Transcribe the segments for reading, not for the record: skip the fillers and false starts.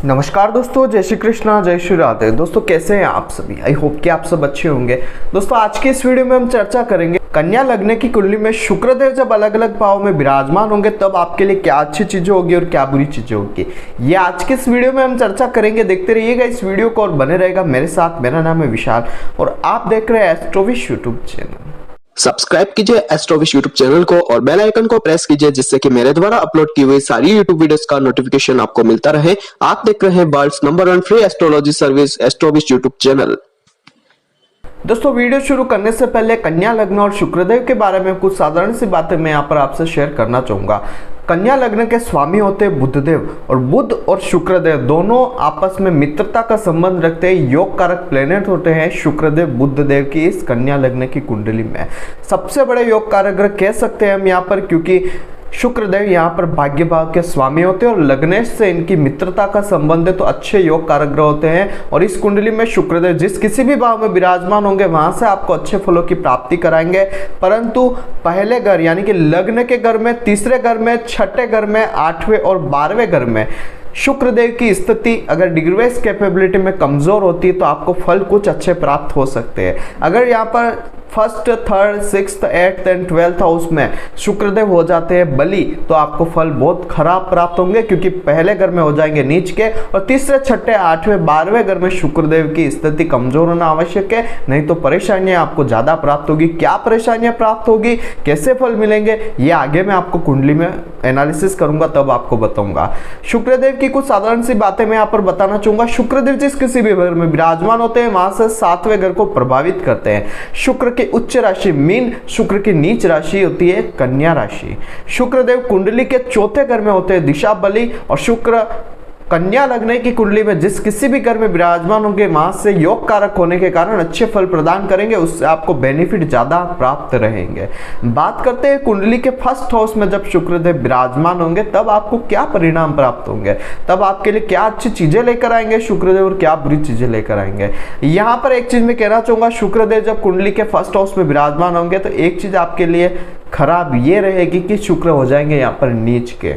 नमस्कार दोस्तों, जय श्री कृष्णा, जय श्री राधे। दोस्तों कैसे हैं आप सभी? आई होप कि आप सब अच्छे होंगे। दोस्तों आज के इस वीडियो में हम चर्चा करेंगे कन्या लग्न की कुंडली में शुक्रदेव जब अलग अलग भाव में विराजमान होंगे तब आपके लिए क्या अच्छी चीजें होगी और क्या बुरी चीजें होगी, ये आज के इस वीडियो में हम चर्चा करेंगे। देखते रहिएगा इस वीडियो को और बने रहेगा मेरे साथ। मेरा नाम है विशाल और आप देख रहे हैं एस्ट्रोविश यूट्यूब चैनल। सब्सक्राइब कीजिए एस्ट्रोविश यूट्यूब चैनल को और बेल आइकन को प्रेस कीजिए जिससे कि मेरे द्वारा अपलोड की हुई सारी यूट्यूब वीडियोस का नोटिफिकेशन आपको मिलता रहे। आप देख रहे हैं world's number 1 free astrology service Astrowish YouTube channel. दोस्तों वीडियो शुरू करने से पहले कन्या लग्न और शुक्रदेव के बारे में कुछ साधारण सी बातें मैं यहाँ पर आपसे शेयर करना चाहूंगा। कन्या लग्न के स्वामी होते हैं बुधदेव और बुध और शुक्रदेव दोनों आपस में मित्रता का संबंध रखते हैं। योग कारक प्लेनेट होते हैं शुक्रदेव बुधदेव की इस कन्या लग्न की कुंडली में सबसे बड़े योग कारक ग्रह कह सकते हैं हम यहाँ पर, क्योंकि शुक्रदेव यहाँ पर भाग्य भाव के स्वामी होते हैं और लग्नेश से इनकी मित्रता का संबंध है, तो अच्छे योग कारक ग्रह होते हैं। और इस कुंडली में शुक्रदेव जिस किसी भी भाव में विराजमान होंगे वहां से आपको अच्छे फलों की प्राप्ति कराएंगे। परंतु पहले घर यानी कि लग्न के घर में, तीसरे घर में, छठे घर में, 8वें और 12वें घर में शुक्रदेव की स्थिति अगर डिग्री वाइज कैपेबिलिटी में कमजोर होती है तो आपको फल कुछ अच्छे प्राप्त हो सकते हैं। अगर यहाँ पर first, third, sixth, 8th and 12th house में शुक्रदेव हो जाते हैं बली तो आपको फल बहुत खराब प्राप्त होंगे, क्योंकि पहले घर में हो जाएंगे नीच के और तीसरे, छठे, 8वें, 12वें घर में शुक्रदेव की स्थिति कमजोर होना आवश्यक है, नहीं तो परेशानियां आपको ज्यादा प्राप्त होगी। क्या परेशानियां प्राप्त होगी, कैसे फल मिलेंगे, ये आगे मैं आपको कुंडली में एनालिसिस करूंगा तब आपको बताऊंगा। शुक्रदेव की कुछ साधारण सी बातें मैं यहाँ पर बताना चाहूंगा। शुक्रदेव जिस किसी भी घर में विराजमान होते हैं वहां से 7वें घर को प्रभावित करते हैं। शुक्र की उच्च राशि मीन, शुक्र की नीच राशि होती है कन्या राशि। शुक्रदेव कुंडली के चौथे घर में होते हैं दिशा बली और शुक्र कन्या लग्न की कुंडली में जिस किसी भी घर में विराजमान होंगे वहां से योग कारक होने के कारण अच्छे फल प्रदान करेंगे, उससे आपको बेनिफिट ज्यादा प्राप्त रहेंगे। बात करते हैं कुंडली के फर्स्ट हाउस में जब शुक्रदेव विराजमान होंगे तब आपको क्या परिणाम प्राप्त होंगे, तब आपके लिए क्या अच्छी चीजें लेकर आएंगे शुक्रदेव और क्या बुरी चीजें लेकर आएंगे। यहाँ पर एक चीज मैं कहना चाहूंगा, शुक्रदेव जब कुंडली के फर्स्ट हाउस में विराजमान होंगे तो एक चीज आपके लिए खराब ये रहेगी कि शुक्र हो जाएंगे यहाँ पर नीच के,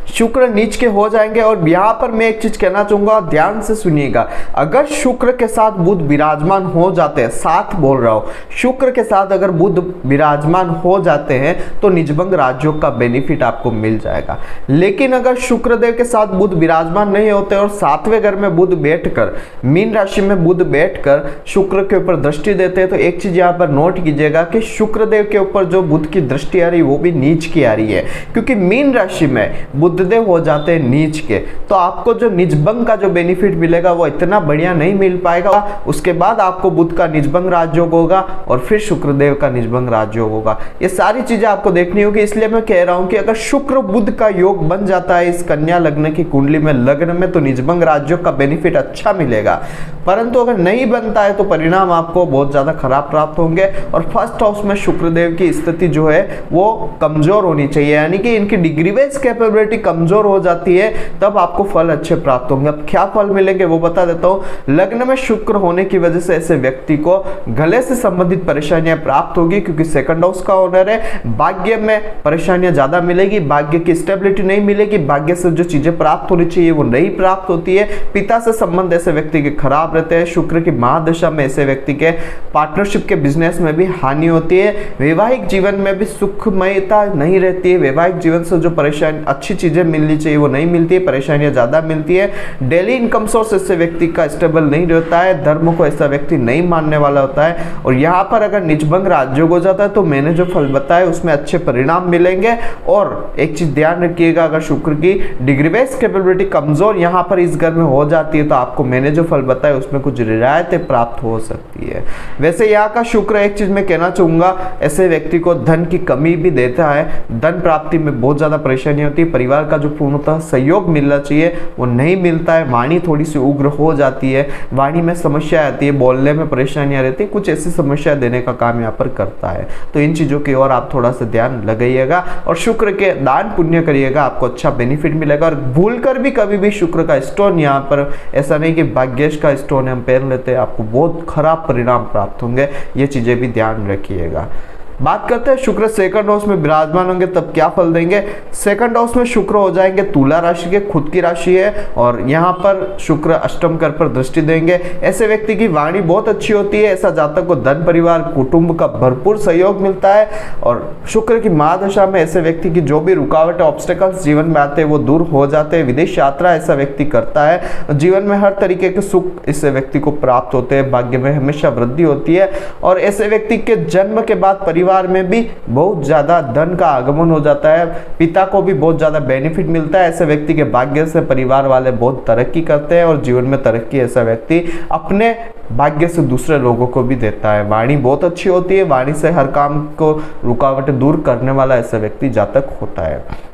शुक्र नीच के हो जाएंगे। और यहां पर मैं एक चीज कहना चाहूंगा, ध्यान से सुनिएगा, अगर शुक्र के साथ बुध विराजमान हो जाते हैं, साथ बोल रहा हूं, शुक्र के साथ अगर बुध विराजमान हो जाते हैं तो निजभंग राजयोग का बेनिफिट आपको मिल जाएगा। लेकिन अगर शुक्रदेव के साथ बुध विराजमान नहीं होते और 7वें घर में बुध बैठकर, मीन राशि में बुध बैठकर शुक्र के ऊपर दृष्टि देते हैं, तो एक चीज यहां पर नोट कीजिएगा कि शुक्रदेव के ऊपर जो बुध की दृष्टि आ रही है वो भी नीच की आ रही है, क्योंकि मीन राशि में बुधदेव हो जाते हैं नीच के, तो आपको जो निजभंग का जो बेनिफिट मिलेगा वो इतना बढ़िया नहीं मिल पाएगा। उसके बाद आपको बुध का निजभंग राजयोग होगा और फिर शुक्रदेव का निजभंग राजयोग होगा। ये सारी चीजें आपको देखनी होगी, इसलिए मैं कह रहा हूं कि अगर शुक्र बुध का योग बन जाता है इस कन्या लग्न की कुंडली में लग्न में तो निजभंग राजयोग का बेनिफिट अच्छा मिलेगा। परंतु अगर नहीं बनता है तो परिणाम आपको बहुत ज्यादा खराब प्राप्त होंगे। और फर्स्ट हाउस में शुक्रदेव की स्थिति जो है वो कमजोर होनी चाहिए, यानी कि इनकी डिग्री वाइज कैपेबिलिटी कमजोर हो जाती है, तब आपको फल अच्छे प्राप्त होंगे। अब क्या फल मिलेंगे वो बता देता हूं। लग्न में शुक्र होने की वजह से ऐसे व्यक्ति को गले से संबंधित परेशानियां प्राप्त होगी, क्योंकि सेकंड हाउस का ओनर है। भाग्य में परेशानियां ज्यादा मिलेगी, भाग्य की स्टेबिलिटी नहीं मिलेगी, भाग्य से जो चीजें प्राप्त होनी चाहिए वो नहीं प्राप्त होती है। पिता से संबंध ऐसे व्यक्ति के खराब रहते हैं। शुक्र की महादशा में ऐसे व्यक्ति के पार्टनरशिप के बिजनेस में भी हानि होती है। वैवाहिक जीवन में भी सुखमयता नहीं रहती है। वैवाहिक जीवन से जो परेशानी, अच्छी चीजें मिलनी चाहिए वो नहीं मिलती है, परेशानियां ज्यादा मिलती है। डेली इनकम सोर्स ऐसे व्यक्ति का स्टेबल नहीं रहता है, धर्म को ऐसा व्यक्ति नहीं मानने वाला होता है। और यहाँ पर अगर निजभंग राजयोग हो जाता है तो मैंने जो फल बताया उसमें अच्छे परिणाम मिलेंगे। और एक चीज ध्यान रखिएगा, अगर शुक्र की डिग्री वाइज कैपेबिलिटी कमजोर यहाँ पर इस घर में हो जाती है तो आपको मैंने जो फल बताया उसमें कुछ रियायतें प्राप्त हो सकती है। वैसे यहाँ का शुक्र, एक चीज मैं कहना चाहूंगा, ऐसे व्यक्ति को धन की कमी भी देता है। धन प्राप्ति में बहुत ज्यादा परेशानी होती है, परिवार का जो पूर्णतः सहयोग मिलना चाहिए वो नहीं मिलता है। वाणी थोड़ी सी उग्र हो जाती है, वाणी में समस्या आती है, बोलने में परेशानियां रहती है, कुछ ऐसी समस्या देने का काम यहाँ पर करता है। तो इन चीजों की ओर आप थोड़ा सा ध्यान लगाइएगा और शुक्र के दान पुण्य करिएगा, आपको अच्छा बेनिफिट मिलेगा। और भूल कर भी कभी भी शुक्र का स्टोन, यहाँ पर ऐसा नहीं कि भाग्येश का स्टोन हम पहन लेते हैं, आपको बहुत खराब परिणाम प्राप्त होंगे, ये चीजें भी ध्यान रखिएगा। बात करते हैं शुक्र सेकंड हाउस में विराजमान होंगे तब क्या फल देंगे। सेकंड हाउस में शुक्र हो जाएंगे तुला राशि के, खुद की राशि है और यहाँ पर शुक्र अष्टम घर पर दृष्टि देंगे। ऐसे व्यक्ति की वाणी बहुत अच्छी होती है, ऐसा जातक को धन परिवार कुटुंब का भरपूर सहयोग मिलता है और शुक्र की महादशा में ऐसे व्यक्ति की जो भी रुकावट ऑब्स्टेकल्स जीवन में आते हैं वो दूर हो जाते हैं। विदेश यात्रा ऐसा व्यक्ति करता है, जीवन में हर तरीके के सुख इस व्यक्ति को प्राप्त होते हैं, भाग्य में हमेशा वृद्धि होती है और ऐसे व्यक्ति के जन्म के बाद परिवार में भी बहुत ज्यादा धन का आगमन हो जाता है, पिता को भी बहुत ज्यादा बेनिफिट मिलता है। ऐसे व्यक्ति के भाग्य से परिवार वाले बहुत तरक्की करते हैं और जीवन में तरक्की ऐसा व्यक्ति अपने भाग्य से दूसरे लोगों को भी देता है। वाणी बहुत अच्छी होती है, वाणी से हर काम को रुकावटें दूर करने वाला ऐसा व्यक्ति जातक होता है।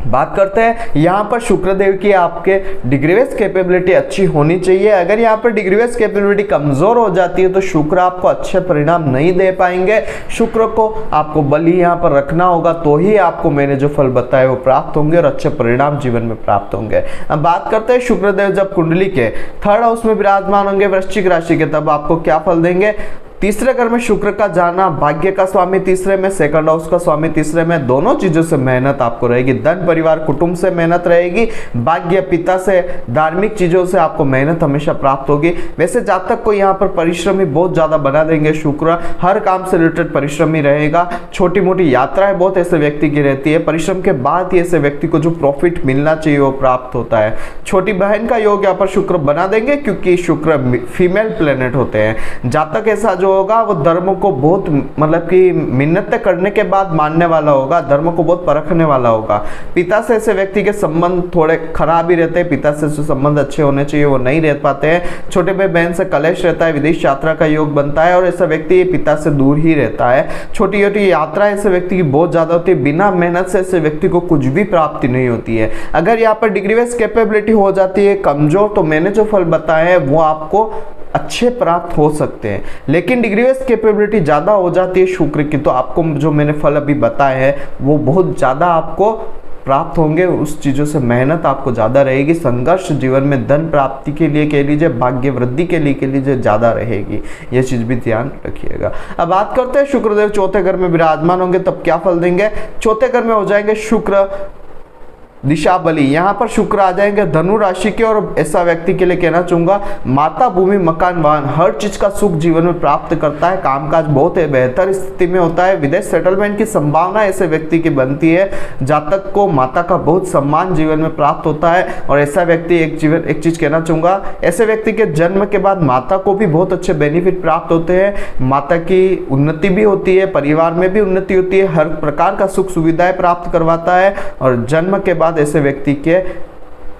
बात करते हैं यहाँ पर शुक्रदेव की आपके डिग्री बेस कैपेबिलिटी अच्छी होनी चाहिए। अगर यहाँ पर डिग्री बेस कैपेबिलिटी कमजोर हो जाती है तो शुक्र आपको अच्छे परिणाम नहीं दे पाएंगे। शुक्र को आपको बलि यहाँ पर रखना होगा तो ही आपको मैंने जो फल बताए वो प्राप्त होंगे और अच्छे परिणाम जीवन में प्राप्त होंगे। अब बात करते हैं शुक्रदेव जब कुंडली के थर्ड हाउस में विराजमान होंगे वृश्चिक राशि के तब आपको क्या फल देंगे। तीसरे घर में शुक्र का जाना, भाग्य का स्वामी तीसरे में, सेकंड हाउस का स्वामी तीसरे में, दोनों चीजों से मेहनत आपको रहेगी। धन परिवार कुटुंब से मेहनत रहेगी, भाग्य पिता से, धार्मिक चीजों से आपको मेहनत हमेशा प्राप्त होगी। वैसे जातक को यहाँ पर परिश्रमी बहुत ज्यादा बना देंगे शुक्र, हर काम से रिलेटेड परिश्रमी रहेगा। छोटी मोटी यात्राएं बहुत ऐसे व्यक्ति की रहती है, परिश्रम के बाद ही ऐसे व्यक्ति को जो प्रॉफिट मिलना चाहिए वो प्राप्त होता है। छोटी बहन का योग यहाँ पर शुक्र बना देंगे क्योंकि शुक्र फीमेल प्लेनेट होते हैं। जातक ऐसा जो होगा वो धर्म को बहुत मतलब कि मिन्नतें करने के बाद मानने वाला होगा, धर्म को बहुत परखने वाला होगा। पिता से ऐसे व्यक्ति के संबंध थोड़े खराब ही रहते हैं, पिता से जो संबंध अच्छे होने चाहिए वो नहीं रह पाते हैं। छोटे भाई बहन से कलेश रहता है, विदेश यात्रा का योग बनता है और ऐसा व्यक्ति पिता से दूर ही रहता है। छोटी छोटी यात्रा ऐसे व्यक्ति की बहुत ज्यादा होती है, बिना मेहनत से ऐसे व्यक्ति को कुछ भी प्राप्ति नहीं होती है। अगर यहाँ पर डिग्री बेस कैपेबिलिटी हो जाती है कमजोर तो मैंने जो फल बताए हैं वो आपको अच्छे प्राप्त हो सकते हैं, लेकिन डिग्री बेस कैपेबिलिटी ज़्यादा हो जाती है शुक्र की तो आपको जो मैंने फल अभी बताए हैं वो बहुत ज़्यादा आपको प्राप्त होंगे। उस चीज़ों से मेहनत आपको ज़्यादा रहेगी, संघर्ष जीवन में धन प्राप्ति के लिए कह लीजिए, भाग्य वृद्धि के लिए कह लीजिए ज़्यादा रहेगी, ये चीज़ भी ध्यान रखिएगा। अब बात करते हैं शुक्रदेव चौथे घर में विराजमान होंगे तब क्या फल देंगे। चौथे घर में हो जाएंगे शुक्र दिशा बली, यहाँ पर शुक्र आ जाएंगे धनु राशि के और ऐसा व्यक्ति के लिए कहना चाहूंगा माता भूमि मकान वाहन हर चीज का सुख जीवन में प्राप्त करता है, कामकाज बहुत बेहतर स्थिति में होता है, विदेश सेटलमेंट की संभावना ऐसे व्यक्ति की बनती है। जातक को माता का बहुत सम्मान जीवन में प्राप्त होता है और ऐसा व्यक्ति एक चीज कहना चाहूंगा, ऐसे व्यक्ति के जन्म के बाद माता को भी बहुत अच्छे बेनिफिट प्राप्त होते हैं, माता की उन्नति भी होती है, परिवार में भी उन्नति होती है, हर प्रकार का सुख सुविधाएं प्राप्त करवाता है और जन्म के बाद ऐसे व्यक्ति के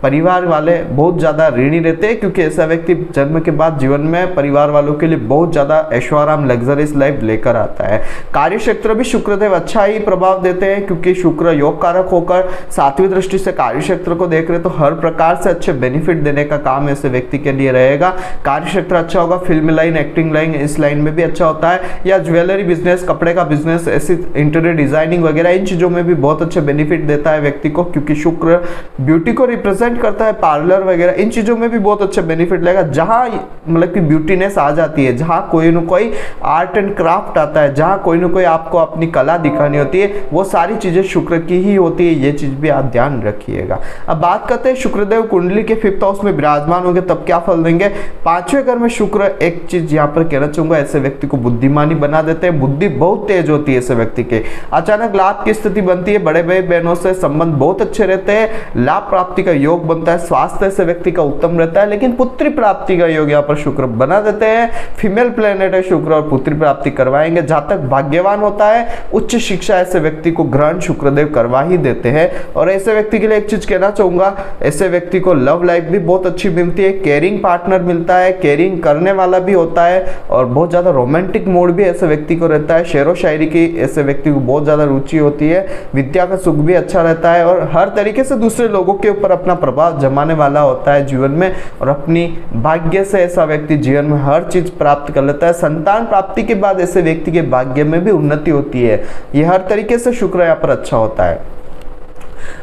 परिवार वाले बहुत ज़्यादा ऋणी रहते हैं क्योंकि ऐसा व्यक्ति जन्म के बाद जीवन में परिवार वालों के लिए बहुत ज़्यादा ऐशोआराम लग्जरियस लाइफ लेकर आता है। कार्य क्षेत्र भी शुक्रदेव अच्छा ही प्रभाव देते हैं क्योंकि शुक्र योग कारक होकर सातवीं दृष्टि से कार्य क्षेत्र को देख रहे तो हर प्रकार से अच्छे बेनिफिट देने का काम ऐसे व्यक्ति के लिए रहेगा। कार्य क्षेत्र अच्छा होगा, फिल्म लाइन, एक्टिंग लाइन, इस लाइन में भी अच्छा होता है, या ज्वेलरी बिजनेस, कपड़े का बिजनेस, ऐसी इंटीरियर डिजाइनिंग वगैरह इन चीज़ों में भी बहुत अच्छे बेनिफिट देता है व्यक्ति को क्योंकि शुक्र ब्यूटी को रिप्रेजेंट करता है, पार्लर वगैरह इन चीजों में भी बहुत अच्छे बेनिफिट लगेगा। जहां मतलब कि ब्यूटीनेस आ जाती है, जहां कोई ना कोई आर्ट एंड क्राफ्ट आता है, जहां कोई ना कोई आपको अपनी कला दिखानी होती है, वो सारी चीजें शुक्र की ही होती है, ये चीज भी आप ध्यान रखिएगा। अब बात करते हैं शुक्रदेव कुंडली के 5th हाउस में विराजमान होंगे तब क्या फल देंगे। 5वें घर में शुक्र, एक चीज यहाँ पर कहना चाहूंगा, ऐसे व्यक्ति को बुद्धिमानी बना देते हैं, बुद्धि बहुत तेज होती है ऐसे व्यक्ति के, अचानक लाभ की स्थिति बनती है, बड़े भाई बहनों से संबंध बहुत अच्छे रहते हैं, लाभ प्राप्ति का योग बनता है, स्वास्थ्य से व्यक्ति का उत्तम रहता है, लेकिन पुत्री प्राप्ति का योग यहाँ पर शुक्र बना देते हैं। फीमेल प्लेनेट है शुक्र और पुत्री प्राप्ति करवाएंगे। जातक भाग्यवान होता है, उच्च शिक्षा ऐसे व्यक्ति को ग्रहण शुक्रदेव करवा ही देते हैं और ऐसे व्यक्ति के लिए एक चीज कहना चाहूंगा, ऐसे व्यक्ति को लव लाइफ भी बहुत अच्छी मिलती है, केयरिंग पार्टनर मिलता है, केयरिंग करने वाला भी होता है और बहुत ज्यादा रोमांटिक मूड भी ऐसे व्यक्ति को रहता है, शेरो शायरी की ऐसे व्यक्ति को बहुत ज्यादा रुचि होती है, विद्या का सुख भी अच्छा रहता है और हर तरीके से दूसरे लोगों के ऊपर अपना प्रभाव जमाने वाला होता है जीवन में और अपनी भाग्य से ऐसा व्यक्ति जीवन में हर चीज प्राप्त कर लेता है। संतान प्राप्ति के बाद ऐसे व्यक्ति के भाग्य में भी उन्नति होती है, ये हर तरीके से शुक्र यहाँ पर अच्छा होता है।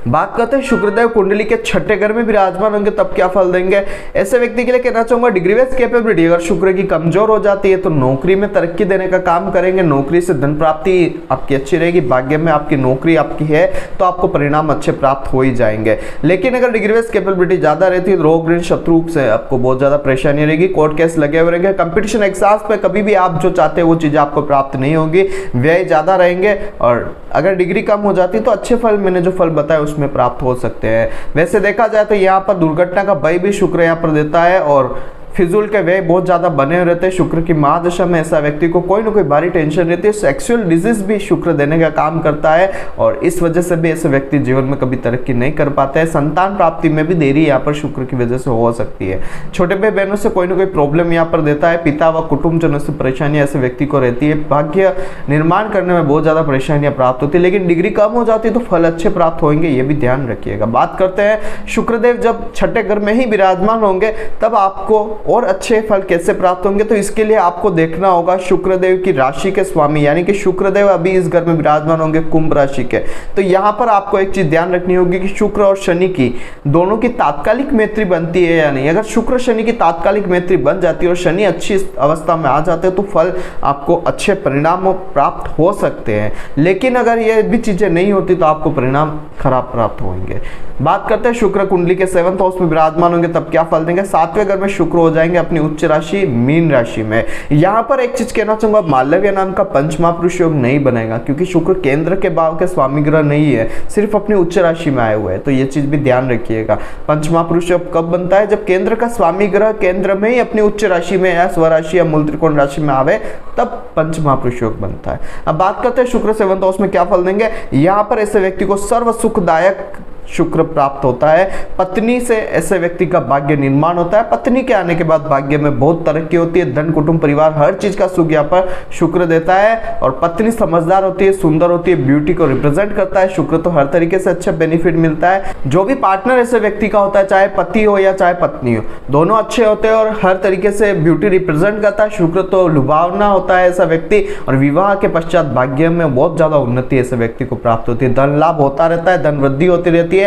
बात करते हैं शुक्रदेव कुंडली के छठे घर में विराजमान होंगे तब क्या फल देंगे। ऐसे व्यक्ति के लिए कहना चाहूंगा डिग्री बेस्ड कैपेबिलिटी अगर शुक्र की कमजोर हो जाती है तो नौकरी में तरक्की देने का काम करेंगे, नौकरी से धन प्राप्ति आपकी अच्छी रहेगी, भाग्य में आपकी नौकरी आपकी है तो आपको परिणाम अच्छे प्राप्त हो ही जाएंगे। लेकिन अगर डिग्री बेस्ड कैपेबिलिटी ज्यादा रहती है तो रोग ऋण शत्रु से आपको बहुत ज्यादा परेशानी रहेगी, कोर्ट केस लगे हुए रहेंगे, कंपटीशन एग्जाम्स पे कभी भी आप जो चाहते हैं वो चीज आपको प्राप्त नहीं होगी, व्यय ज्यादा रहेंगे। और अगर डिग्री कम हो जाती तो अच्छे फल मैंने जो फल बताया उसमें प्राप्त हो सकते हैं। वैसे देखा जाए तो यहाँ पर दुर्घटना का भय भी शुक्र यहाँ पर देता है और फिजूल के व्यय बहुत ज्यादा बने रहते हैं। शुक्र की महादशा में ऐसा व्यक्ति को कोई ना कोई भारी टेंशन रहती है। सेक्सुअल डिजीज भी शुक्र देने का काम करता है और इस वजह से भी ऐसे व्यक्ति जीवन में कभी तरक्की नहीं कर पाते हैं। संतान प्राप्ति में भी देरी यहाँ पर शुक्र की वजह से हो सकती है। छोटे भाई बहनों से कोई ना कोई प्रॉब्लम यहाँ पर देता है। पिता व कुटुंबजनों से परेशानी ऐसे व्यक्ति को रहती है। भाग्य निर्माण करने में बहुत ज्यादा परेशानियां प्राप्त होती है, लेकिन डिग्री कम हो जाती है तो फल अच्छे प्राप्त होंगे, ये भी ध्यान रखिएगा। बात करते हैं शुक्रदेव जब छठे घर में ही विराजमान होंगे तब आपको और अच्छे फल कैसे प्राप्त होंगे। तो इसके लिए आपको देखना होगा शुक्रदेव की राशि के स्वामी यानी कि शुक्रदेव अभी इस घर में विराजमान होंगे कुंभ राशि के, तो यहाँ पर आपको एक चीज ध्यान रखनी होगी कि शुक्र और शनि की दोनों की तात्कालिक मैत्री बनती है या नहीं। अगर शुक्र शनि की तात्कालिक मैत्री बन जाती है और शनि अच्छी अवस्था में आ जाते हैं तो फल आपको अच्छे परिणाम प्राप्त हो सकते हैं, लेकिन अगर ये भी चीजें नहीं होती तो आपको परिणाम खराब प्राप्त होंगे। बात करते हैं शुक्र कुंडली के 7th हाउस में विराजमान होंगे तब क्या फल देंगे। 7वें घर में शुक्र हो जाएंगे अपनी उच्च राशि मीन राशि में। यहाँ पर एक चीज कहना चाहूंगा, मालव्य नाम का पंचमहापुरुष योग नहीं बनेगा क्योंकि शुक्र केंद्र के भाव के स्वामी ग्रह नहीं है, सिर्फ अपनी उच्च राशि में आए हुए हैं, तो ये चीज भी ध्यान रखिएगा। पंचमहापुरुष योग कब बनता है, जब केंद्र का स्वामी ग्रह केंद्र में ही अपनी उच्च राशि में या स्वराशि या मूल त्रिकोण राशि में आवे तब पंचमहापुरुष योग बनता है। अब बात करते हैं शुक्र 7th हाउस में क्या फल देंगे। यहाँ पर ऐसे व्यक्ति को सर्व सुखदायक शुक्र प्राप्त होता है। पत्नी से ऐसे व्यक्ति का भाग्य निर्माण होता है। पत्नी के आने के बाद भाग्य में बहुत तरक्की होती है, धन कुटुंब परिवार हर चीज का सुख यहाँ पर शुक्र देता है। और पत्नी समझदार होती है, सुंदर होती है, ब्यूटी को रिप्रेजेंट करता है शुक्र, तो हर तरीके से अच्छा बेनिफिट मिलता है। जो भी पार्टनर ऐसे व्यक्ति का होता है, चाहे पति हो या चाहे पत्नी हो, दोनों अच्छे होते हैं और हर तरीके से ब्यूटी रिप्रेजेंट करता है शुक्र, तो लुभावना होता है ऐसा व्यक्ति। और विवाह के पश्चात भाग्य में बहुत ज्यादा उन्नति ऐसे व्यक्ति को प्राप्त होती है, धन लाभ होता रहता है, धन वृद्धि होती रहती है।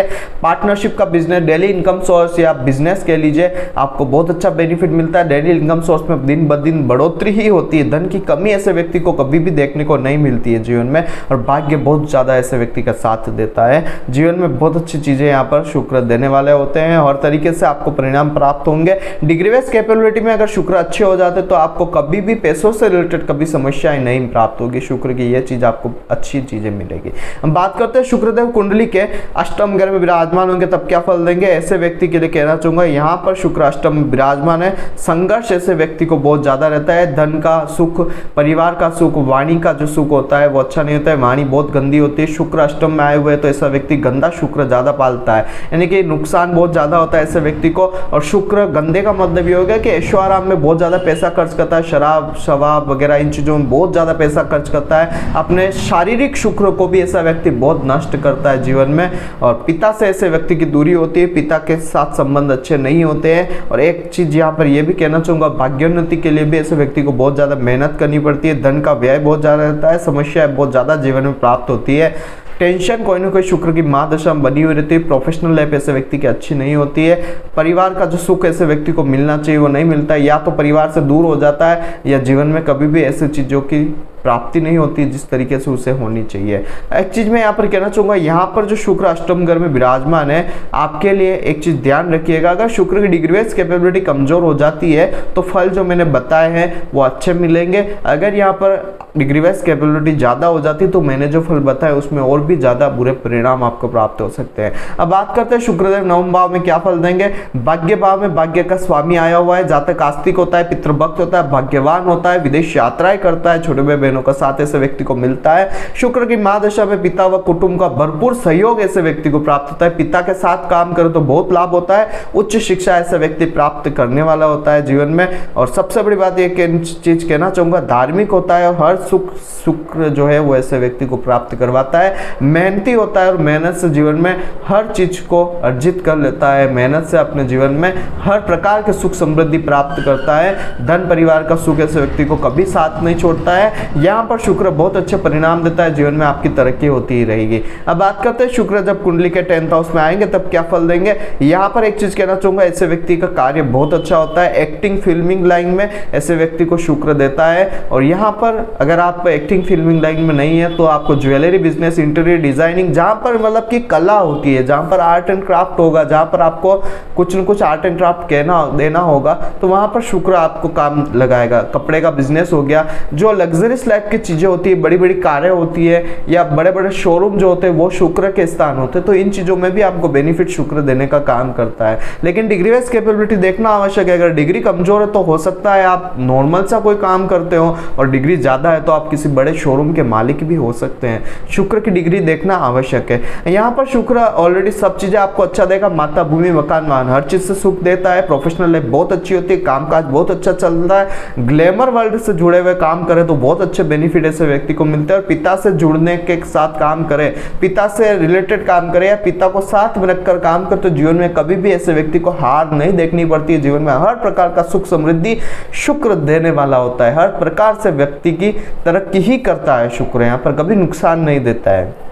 पार्टनरशिप का बिजनेस, डेली इनकम सोर्स या बिजनेस कह लीजिए, आपको बहुत अच्छा बेनिफिट मिलता है। डेली इनकम सोर्स में दिन ब दिन बढ़ोतरी ही होती है। धन की कमी ऐसे व्यक्ति को कभी भी देखने को नहीं मिलती है जीवन में, और भाग्य बहुत ज्यादा ऐसे व्यक्ति का साथ देता है। जीवन में बहुत अच्छी चीजें यहाँ पर शुक्र देने वाले होते हैं, हर तरीके से आपको परिणाम प्राप्त होंगे। डिग्री बेस्ड कैपेबिलिटी में अगर शुक्र अच्छे हो जाते तो आपको कभी भी पैसों से रिलेटेड कभी समस्याएं नहीं प्राप्त होगी। शुक्र की यह चीज आपको अच्छी चीजें मिलेगी। हम बात करते हैं शुक्रदेव कुंडली के अष्टम घर में विराजमान होंगे तब क्या फल देंगे। ऐसे व्यक्ति के लिए कहना चाहूंगा, यहाँ पर शुक्र अष्टम में विराजमान है। संघर्ष ऐसे व्यक्ति को बहुत ज्यादा रहता है। धन का सुख, परिवार का सुख, वाणी का जो सुख होता है वो अच्छा नहीं होता है, वाणी बहुत गंदी होती है। शुक्र अष्टम में आए हुए तो ऐसा व्यक्ति गंदा शुक्र ज्यादा पालता है, यानी कि नुकसान बहुत ज्यादा होता है ऐसे व्यक्ति को। और शुक्र गंदे का मतलब ये होगा कि ऐशो आराम में बहुत ज्यादा पैसा खर्च करता है, शराब शवाब वगैरह इन चीजों में बहुत ज्यादा पैसा खर्च करता है। अपने शारीरिक शुक्र को भी ऐसा व्यक्ति बहुत नष्ट करता है जीवन में। और पिता से ऐसे व्यक्ति की दूरी होती है, पिता के साथ संबंध अच्छे नहीं होते हैं। और एक चीज यहाँ पर यह भी कहना चाहूंगा, भाग्योन्नति के लिए भी ऐसे व्यक्ति को बहुत ज्यादा मेहनत करनी पड़ती है। धन का व्यय बहुत ज्यादा रहता है, समस्याएं बहुत ज्यादा जीवन में प्राप्त होती है। टेंशन कोई ना कोई शुक्र की महादशा बनी हुई रहती है। प्रोफेशनल लाइफ ऐसे व्यक्ति की अच्छी नहीं होती है। परिवार का जो सुख ऐसे व्यक्ति को मिलना चाहिए वो नहीं मिलता है, या तो परिवार से दूर हो जाता है या जीवन में कभी भी ऐसी चीजों की प्राप्ति नहीं होती जिस तरीके से उसे होनी चाहिए। एक चीज मैं यहाँ पर कहना चाहूंगा, यहाँ पर जो शुक्र अष्टम घर में विराजमान है, आपके लिए एक चीज ध्यान रखिएगा, अगर शुक्र की डिग्री बेस्ड कैपेबिलिटी कमजोर हो जाती है तो फल जो मैंने बताए हैं वो अच्छे मिलेंगे। अगर यहाँ पर डिग्री बेस्ड कैपेबिलिटी ज्यादा हो जाती है तो मैंने जो फल बताया उसमें और भी ज्यादा बुरे परिणाम आपको प्राप्त हो सकते हैं। अब बात करते हैं शुक्रदेव नवम भाव में क्या फल देंगे। भाग्य भाव में भाग्य का स्वामी आया हुआ है, जातक आस्तिक होता है, पितृभक्त होता है, भाग्यवान होता है, विदेश यात्राएं करता है, छोटे भाई बहनों का साथ ऐसे व्यक्ति को मिलता है। शुक्र की महादशा में पिता व कुटुंब का भरपूर सहयोग ऐसे व्यक्ति को प्राप्त होता है। पिता के साथ काम करे तो बहुत लाभ होता है। उच्च शिक्षा ऐसा व्यक्ति प्राप्त करने वाला होता है जीवन में। और सबसे बड़ी बात यह चीज कहना चाहूंगा, धार्मिक होता है और हर सुख शुक्र जो है वो ऐसे व्यक्ति को प्राप्त करवाता है। मेहनती होता है और मेहनत से जीवन में हर चीज को अर्जित कर लेता है, मेहनत से अपने जीवन में हर प्रकार के सुख समृद्धि प्राप्त करता है। धन परिवार का सुख ऐसे व्यक्ति को कभी साथ नहीं छोड़ता है। यहाँ पर शुक्र बहुत अच्छे परिणाम देता है, जीवन में आपकी तरक्की होती ही रहेगी। अब बात करते हैं शुक्र जब कुंडली के 10th हाउस में आएंगे तब क्या फल देंगे। यहाँ पर एक चीज कहना चाहूंगा, ऐसे व्यक्ति का कार्य बहुत अच्छा होता है। एक्टिंग फिल्मिंग लाइन में ऐसे व्यक्ति को शुक्र देता है। और यहाँ पर अगर आप एक्टिंग फिल्मिंग लाइन में नहीं है तो आपको ज्वेलरी बिजनेस, इंटीरियर डिजाइनिंग, जहाँ पर मतलब की कला होती है, जहाँ पर आर्ट एंड क्राफ्ट होगा, जहाँ पर आपको कुछ न कुछ आर्ट एंड क्राफ्ट कहना देना होगा, तो वहां पर शुक्र आपको काम लगाएगा। कपड़े का बिजनेस हो गया, जो लग्जरियस लाइफ की चीजें होती है, बड़ी बड़ी कारें होती है या बड़े बड़े शोरूम जो होते हैं वो शुक्र के स्थान होते हैं, तो इन चीजों में भी आपको बेनिफिट शुक्र देने का काम करता है। लेकिन डिग्री वाइज कैपेबिलिटी देखना आवश्यक है। अगर डिग्री कमजोर है तो हो सकता है आप नॉर्मल सा कोई काम करते हो, और डिग्री ज्यादा है तो आप किसी बड़े शोरूम के मालिक भी हो सकते हैं। शुक्र की डिग्री देखना आवश्यक है। यहाँ पर शुक्र ऑलरेडी सब चीजें आपको अच्छा देगा, माता भूमि मकान वाहन हर चीज से सुख देता है। प्रोफेशनल लाइफ बहुत अच्छी होती है, कामकाज बहुत अच्छा चलता है। ग्लैमर वर्ल्ड से जुड़े हुए काम करें तो बहुत अच्छे बेनिफिट ऐसे व्यक्ति को मिलते हैं। और पिता से जुड़ने के साथ काम करें, पिता से रिलेटेड काम करें या पिता को साथ में रखकर काम करें तो जीवन में कभी भी ऐसे व्यक्ति को हार नहीं देखनी पड़ती है। जीवन में हर प्रकार का सुख समृद्धि शुक्र देने वाला होता है। हर प्रकार से व्यक्ति की तरक्की ही करता है शुक्र, यहाँ पर कभी नुकसान नहीं देता है।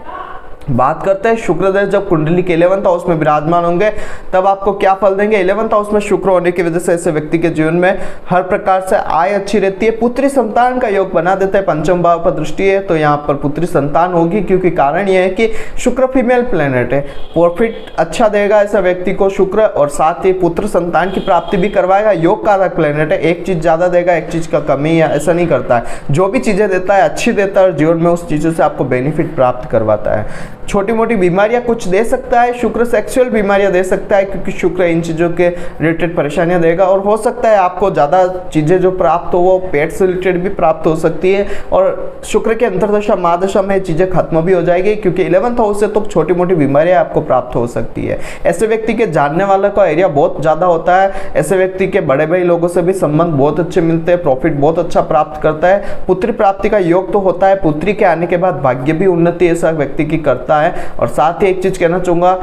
बात करते हैं शुक्रदेव जब कुंडली के 11th हाउस में विराजमान होंगे तब आपको क्या फल देंगे। 11th हाउस में शुक्र होने की वजह से ऐसे व्यक्ति के जीवन में हर प्रकार से आय अच्छी रहती है। पुत्री संतान का योग बना देते हैं। पंचम भाव पर दृष्टि है तो यहाँ पर पुत्री संतान होगी, क्योंकि कारण यह है कि शुक्र फीमेल प्लेनेट है। प्रॉफिट अच्छा देगा ऐसा व्यक्ति को शुक्र, और साथ ही पुत्र संतान की प्राप्ति भी करवाएगा। योग कारक प्लेनेट है, एक चीज ज्यादा देगा एक चीज का कमी या ऐसा नहीं करता है। जो भी चीजें देता है अच्छी देता है और जीवन में उस चीजों से आपको बेनिफिट प्राप्त करवाता है। छोटी मोटी बीमारियां कुछ दे सकता है शुक्र, सेक्सुअल बीमारियां दे सकता है क्योंकि शुक्र इन चीजों के रिलेटेड परेशानियां देगा। और हो सकता है आपको ज्यादा चीजें जो प्राप्त हो वो पेट से रिलेटेड भी प्राप्त हो सकती है। और शुक्र के अंतरदशा महादशा में चीजें खत्म भी हो जाएगी, क्योंकि 11th हाउस से तो छोटी मोटी बीमारियां आपको प्राप्त हो सकती है। ऐसे व्यक्ति के जानने वालों का एरिया बहुत ज्यादा होता है। ऐसे व्यक्ति के बड़े भाई लोगों से भी संबंध बहुत अच्छे मिलते हैं, प्रॉफिट बहुत अच्छा प्राप्त करता है। पुत्री प्राप्ति का योग तो होता है, पुत्री के आने के बाद भाग्य भी उन्नति ऐसा व्यक्ति की करता है। और साथ ही एक चीज कहना चाहूंगा,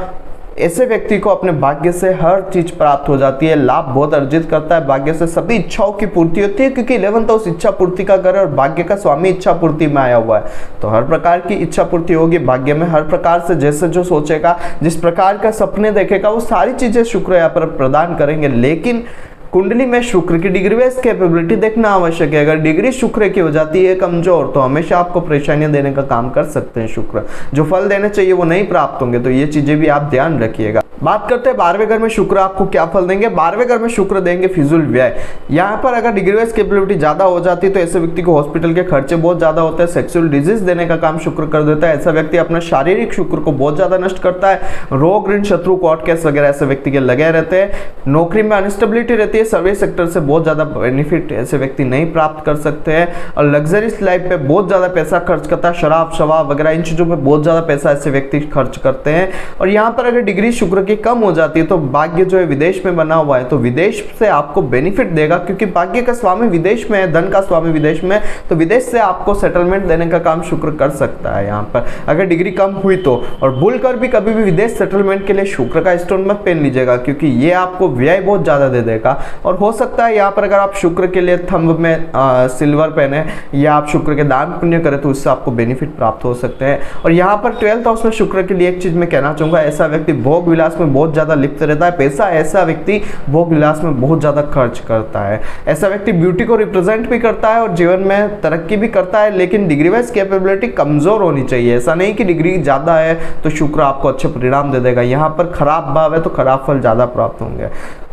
ऐसे व्यक्ति को अपने भाग्य से हर चीज प्राप्त हो जाती है, लाभ बहुत अर्जित करता है। भाग्य से सभी इच्छाओं की पूर्ति होती है, क्योंकि 11th हाउस इच्छा पूर्ति का घर है और भाग्य का स्वामी इच्छा पूर्ति में आया हुआ है। तो हर प्रकार की इच्छा पूर्ति होगी भाग्य में। हर प्रकार से जैसे जो सोचेगा, जिस प्रकार का सपने देखेगा, वो सारी चीजें शुक्र यहाँ पर प्रदान करेंगे। लेकिन कुंडली में शुक्र की डिग्री वाइज कैपेबिलिटी देखना आवश्यक है। अगर डिग्री शुक्र की हो जाती है कमजोर तो हमेशा आपको परेशानियां देने का काम कर सकते हैं शुक्र। जो फल देने चाहिए वो नहीं प्राप्त होंगे, तो ये चीजें भी आप ध्यान रखिएगा। बात करते हैं 12वें घर में शुक्र आपको क्या फल देंगे। 12वें घर में शुक्र देंगे फिजूल व्यय। यहाँ पर अगर डिग्री वाइज कैपेबिलिटी ज्यादा हो जाती है तो ऐसे व्यक्ति को हॉस्पिटल के खर्चे बहुत ज्यादा होते हैं। सेक्सुअल डिजीज देने का काम शुक्र कर देता है। ऐसा व्यक्ति अपना शारीरिक शुक्र को बहुत ज्यादा नष्ट करता है। रोग, ऋण, शत्रु, कोर्ट केस वगैरह ऐसे व्यक्ति के लगे रहते हैं। नौकरी में अनस्टेबिलिटी रहती है। सर्विस सेक्टर से बहुत ज्यादा बेनिफिट ऐसे व्यक्ति नहीं प्राप्त कर सकते हैं। और लग्जरियस लाइफ पे बहुत ज्यादा पैसा खर्च करता है। शराब, शवाब वगैरह इन चीजों में बहुत ज्यादा पैसा ऐसे व्यक्ति खर्च करते हैं। और यहाँ पर अगर डिग्री शुक्र की कम हो जाती है तो भाग्य जो है विदेश में बना हुआ है, तो विदेश से आपको बेनिफिट देगा, क्योंकि भाग्य का स्वामी विदेश में है, धन का स्वामी विदेश में, तो विदेश से आपको सेटलमेंट देने का काम शुक्र कर सकता है। यहाँ पर अगर डिग्री कम हुई तो, और भूलकर भी कभी भी विदेश सेटलमेंट के लिए शुक्र का स्टोन मत पहन लीजिएगा, क्योंकि ये आपको व्यय बहुत ज्यादा दे देगा। और हो सकता है यहाँ पर अगर आप शुक्र के लिए थंब में सिल्वर पहने या आप शुक्र के दान पुण्य करें तो उससे आपको बेनिफिट प्राप्त हो सकते हैं। और यहाँ पर 12th हाउस में शुक्र के लिए एक चीज मैं कहना चाहूंगा, ऐसा व्यक्ति भोग विलास में बहुत ज्यादा लिप्त रहता है। पैसा ऐसा व्यक्ति भोग विलास में बहुत ज्यादा खर्च करता है। ऐसा व्यक्ति ब्यूटी को रिप्रेजेंट भी करता है और जीवन में तरक्की भी करता है, लेकिन डिग्री वाइज कैपेबिलिटी कमजोर होनी चाहिए। ऐसा नहीं कि डिग्री ज्यादा है तो शुक्र आपको अच्छे परिणाम दे देगा। यहाँ पर खराब भाव है तो खराब फल ज्यादा प्राप्त होंगे।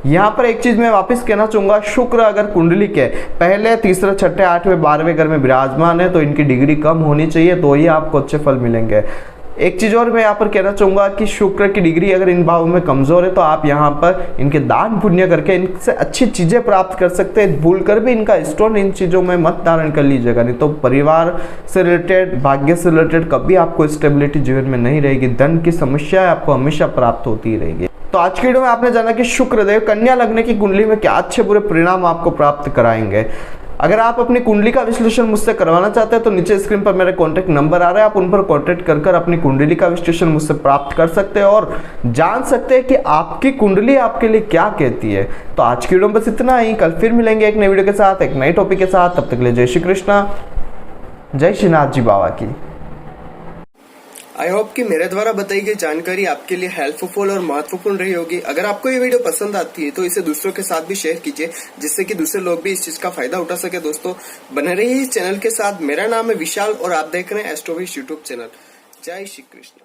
यहाँ पर एक चीज मैं वापस कहना चाहूंगा, शुक्र अगर कुंडली के पहले, तीसरे, छठे, 8वें, 12वें घर में विराजमान है तो इनकी डिग्री कम होनी चाहिए, तो ही आपको अच्छे फल मिलेंगे। एक चीज और मैं यहाँ पर कहना चाहूंगा कि शुक्र की डिग्री अगर इन भावों में कमजोर है तो आप यहाँ पर इनके दान पुण्य करके इनसे अच्छी चीजें प्राप्त कर सकते हैं। भूल कर भी इनका स्टोन इन चीजों में मत धारण कर लीजिएगा, नहीं तो परिवार से रिलेटेड, भाग्य से रिलेटेड कभी आपको स्टेबिलिटी जीवन में नहीं रहेगी। धन की समस्या आपको हमेशा प्राप्त होती ही रहेगी। तो आज की वीडियो में आपने जाना कि शुक्रदेव कन्या लग्न की कुंडली में क्या अच्छे बुरे परिणाम आपको प्राप्त कराएंगे। अगर आप अपनी कुंडली का विश्लेषण मुझसे करवाना चाहते हैं तो नीचे स्क्रीन पर मेरे कॉन्टैक्ट नंबर आ रहा है, आप उन पर कॉन्टैक्ट कर अपनी कुंडली का विश्लेषण मुझसे प्राप्त कर सकते हैं और जान सकते हैं कि आपकी कुंडली आपके लिए क्या कहती है। तो आज की वीडियो में बस इतना ही, कल फिर मिलेंगे एक नई वीडियो के साथ, एक नए टॉपिक के साथ। तब तक के लिए जय श्री कृष्णा, जय श्रीनाथ जी बाबा की। आई होप कि मेरे द्वारा बताई गई जानकारी आपके लिए हेल्पफुल और महत्वपूर्ण रही होगी। अगर आपको ये वीडियो पसंद आती है तो इसे दूसरों के साथ भी शेयर कीजिए, जिससे कि दूसरे लोग भी इस चीज का फायदा उठा सके। दोस्तों बने रहिए इस चैनल के साथ। मेरा नाम है विशाल और आप देख रहे हैं एस्ट्रोविश यूट्यूब चैनल। जय श्री कृष्ण।